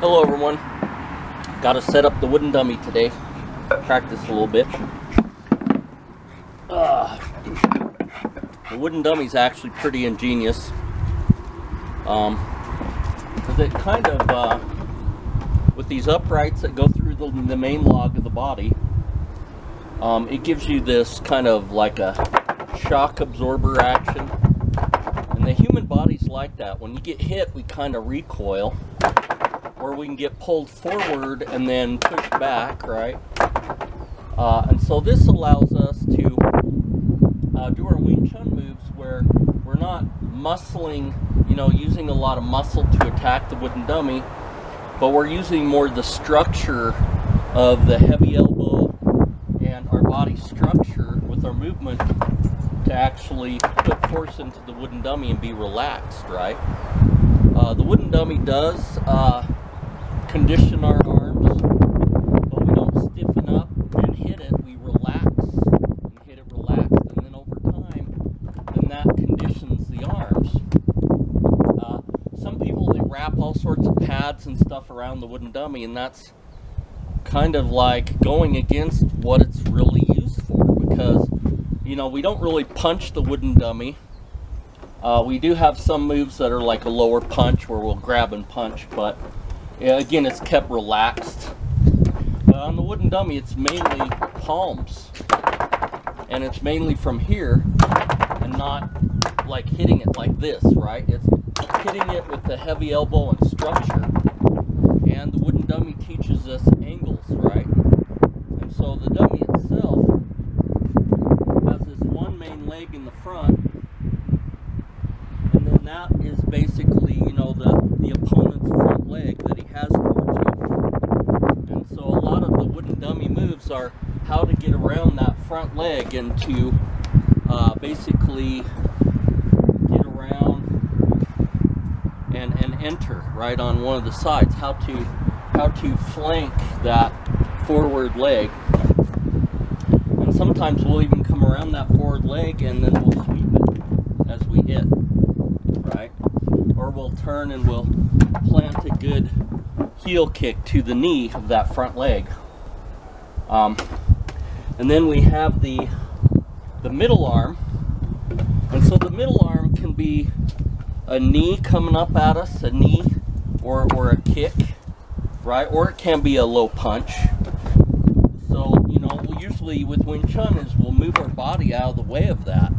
Hello everyone. Got to set up the wooden dummy today. Practice a little bit. The wooden dummy is actually pretty ingenious. Because it kind of, with these uprights that go through the main log of the body, it gives you this kind of like a shock absorber action. And the human body's like that. When you get hit, we kind of recoil, or we can get pulled forward and then pushed back, right? And so this allows us to do our Wing Chun moves where we're not muscling, using a lot of muscle to attack the wooden dummy, but we're using more the structure of the heavy elbow and our body structure with our movement to actually put force into the wooden dummy and be relaxed, right? The wooden dummy does condition our arms, but we don't stiffen up and hit it. We relax and hit it relaxed, and then over time, then that conditions the arms. Some people, they wrap all sorts of pads and stuff around the wooden dummy, and that's kind of like going against what it's really used for, because we don't really punch the wooden dummy. We do have some moves that are like a lower punch where we'll grab and punch, but again, it's kept relaxed. On the wooden dummy, it's mainly palms, and it's mainly from here and not like hitting it like this, right? It's hitting it with the heavy elbow and structure, and the wooden dummy teaches us angles, right? And so the dummy itself has this one main leg in the front, and then that is basically, the opponent's front leg that he has towards you. And so a lot of the wooden dummy moves are how to get around that front leg and to basically get around and enter right on one of the sides. How to flank that forward leg. And sometimes we'll even come around that forward leg and then we'll sweep it as we hit, right? Or we'll turn and we'll plant a good heel kick to the knee of that front leg. And then we have the middle arm. And so the middle arm can be a knee coming up at us, a knee or a kick, right? Or it can be a low punch. So, usually with Wing Chun is we'll move our body out of the way of that.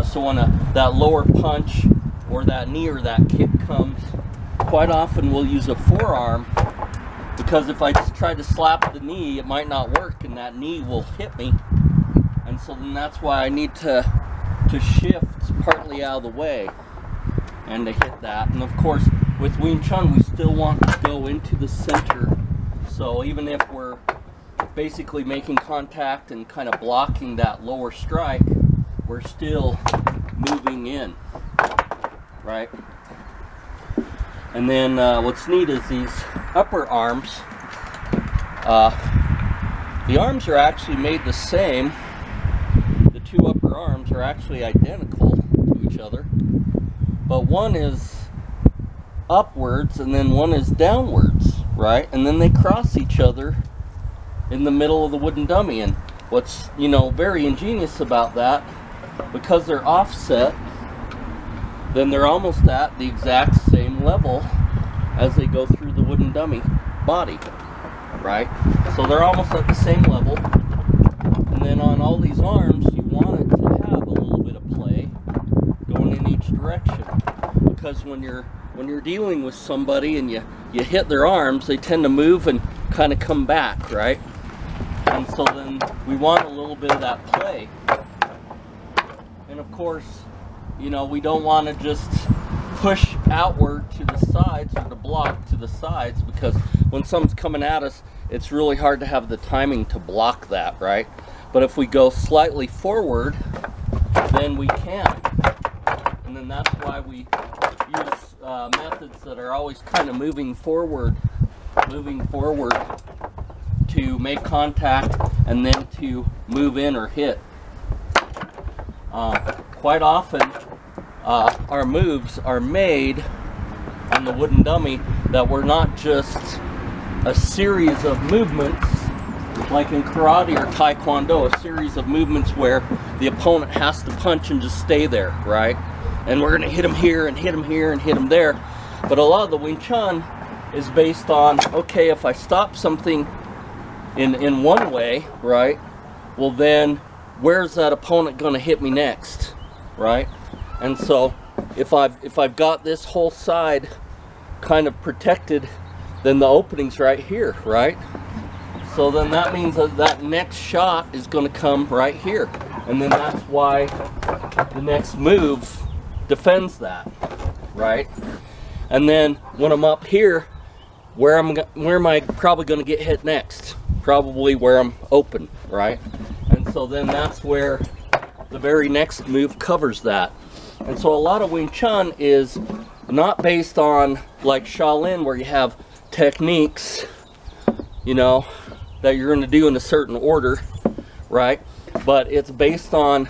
So when that lower punch or that knee or that kick comes, quite often we'll use a forearm, because if I just try to slap the knee, it might not work and that knee will hit me. And so then that's why I need to shift partly out of the way and to hit that. And of course, with Wing Chun, we still want to go into the center. So even if we're basically making contact and kind of blocking that lower strike, we're still moving in, right? And then what's neat is these upper arms. The arms are actually made the same. The two upper arms are actually identical to each other, but one is upwards and then one is downwards, right? And then they cross each other in the middle of the wooden dummy. And what's very ingenious about that, because they're offset, then they're almost at the exact same level as they go through the wooden dummy body, right? So they're almost at the same level. And then on all these arms, you want it to have a little bit of play going in each direction, because when you're dealing with somebody and you hit their arms, they tend to move and kind of come back, right? And so then we want a little bit of that play. And of course, we don't want to just push outward to the sides or to block to the sides, because when someone's coming at us, it's really hard to have the timing to block that, right? But if we go slightly forward, then we can. And then that's why we use methods that are always kind of moving forward to make contact and then to move in or hit. Quite often our moves are made on on the wooden dummy that we're not just a series of movements like in karate or taekwondo, a series of movements where the opponent has to punch and just stay there, right? And we're gonna hit him here and hit him here and hit him there. But a lot of the Wing Chun is based on, okay, if I stop something in one way, right, well then where's that opponent gonna hit me next, right? And so if I've got this whole side kind of protected, then the opening's right here, right? So then that means that that next shot is going to come right here, and then that's why the next move defends that, right? And then when I'm up here, where am I probably going to get hit next? Probably where I'm open, right? And so then that's where the very next move covers that. And so a lot of Wing Chun is not based on like Shaolin, where you have techniques, you know, that you're going to do in a certain order, right? But it's based on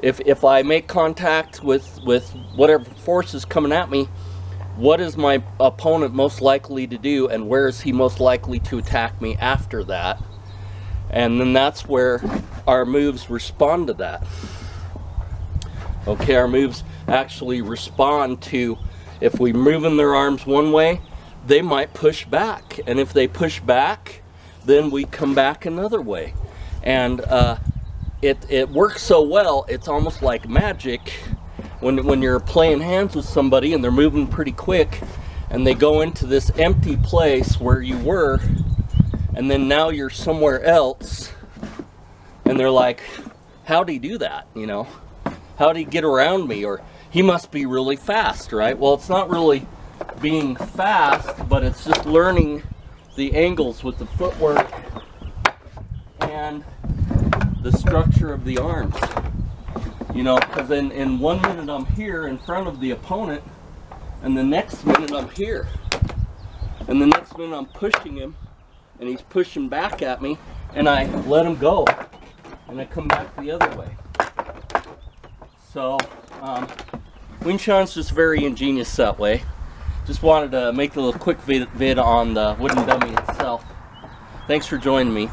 if I make contact with whatever force is coming at me, what is my opponent most likely to do, and where is he most likely to attack me after that? And then that's where our moves respond to that. Okay, our moves actually respond to, if we move in their arms one way, they might push back, and if they push back, then we come back another way. And it works so well, it's almost like magic when you're playing hands with somebody and they're moving pretty quick and they go into this empty place where you were, and then now you're somewhere else, and they're like, how'd he do that, you know? How'd he get around me? Or he must be really fast, right? Well, it's not really being fast, but it's just learning the angles with the footwork and the structure of the arms, you know, because in 1 minute I'm here in front of the opponent, and the next minute I'm here, and the next minute I'm pushing him and he's pushing back at me, and I let him go and I come back the other way. So Wing Chun's just very ingenious that way. Just wanted to make a little quick vid on the wooden dummy itself. Thanks for joining me.